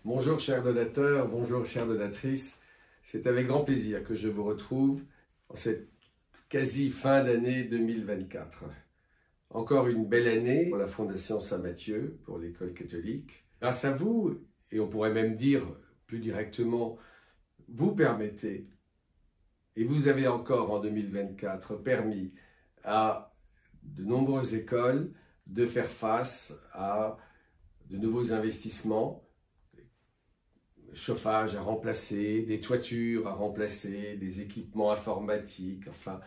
Bonjour chers donateurs, bonjour chères donatrices. C'est avec grand plaisir que je vous retrouve en cette quasi fin d'année 2024. Encore une belle année pour la Fondation Saint-Matthieu, pour l'école catholique. Grâce à vous, et on pourrait même dire plus directement, vous permettez, et vous avez encore en 2024 permis à de nombreuses écoles de faire face à de nouveaux investissements, chauffage à remplacer, des toitures à remplacer, des équipements informatiques, enfin,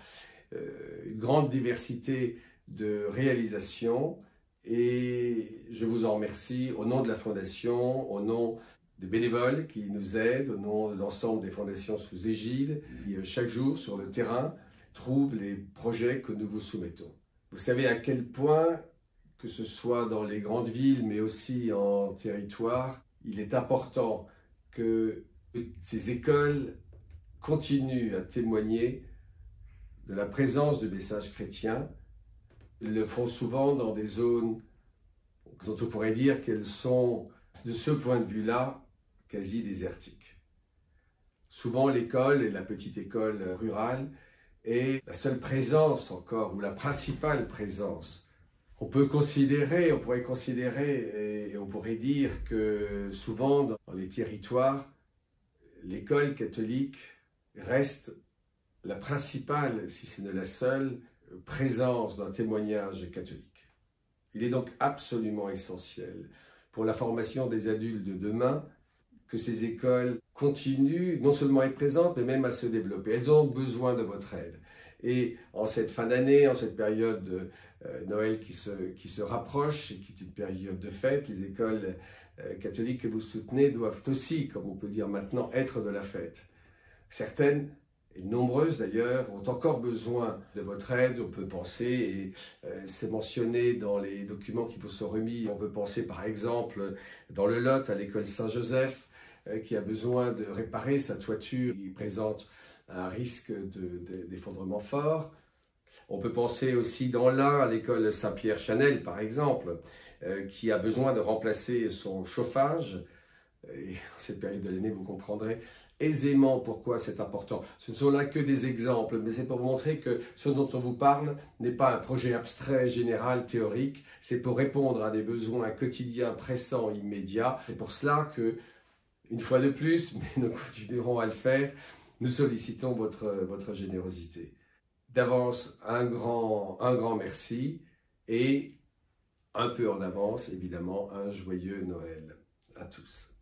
une grande diversité de réalisations. Et je vous en remercie au nom de la Fondation, au nom des bénévoles qui nous aident, au nom de l'ensemble des fondations sous égide, qui chaque jour sur le terrain trouvent les projets que nous vous soumettons. Vous savez à quel point, que ce soit dans les grandes villes, mais aussi en territoire, il est important que ces écoles continuent à témoigner de la présence du message chrétien. Ils le font souvent dans des zones dont on pourrait dire qu'elles sont, de ce point de vue-là, quasi désertiques. Souvent, l'école, et la petite école rurale, est la seule présence encore, ou la principale présence. On pourrait considérer, et on pourrait dire que souvent dans les territoires, l'école catholique reste la principale, si ce n'est la seule, présence d'un témoignage catholique. Il est donc absolument essentiel pour la formation des adultes de demain que ces écoles continuent non seulement à être présentes, mais même à se développer. Elles ont besoin de votre aide. Et en cette fin d'année, en cette période de Noël qui se rapproche et qui est une période de fête, les écoles catholiques que vous soutenez doivent aussi, comme on peut dire maintenant, être de la fête. Certaines, et nombreuses d'ailleurs, ont encore besoin de votre aide. On peut penser, et c'est mentionné dans les documents qui vous sont remis, on peut penser par exemple dans le Lot à l'école Saint-Joseph, qui a besoin de réparer sa toiture, qui présente un risque d'effondrement fort. On peut penser aussi dans l'Ain à l'école Saint-Pierre-Chanel par exemple, qui a besoin de remplacer son chauffage. Et en cette période de l'année, vous comprendrez aisément pourquoi c'est important. Ce ne sont là que des exemples, mais c'est pour vous montrer que ce dont on vous parle n'est pas un projet abstrait, général, théorique. C'est pour répondre à des besoins quotidiens, pressants, immédiats. C'est pour cela que, une fois de plus, mais nous continuerons à le faire, nous sollicitons votre générosité. D'avance, un grand merci et un peu en avance, évidemment, un joyeux Noël à tous.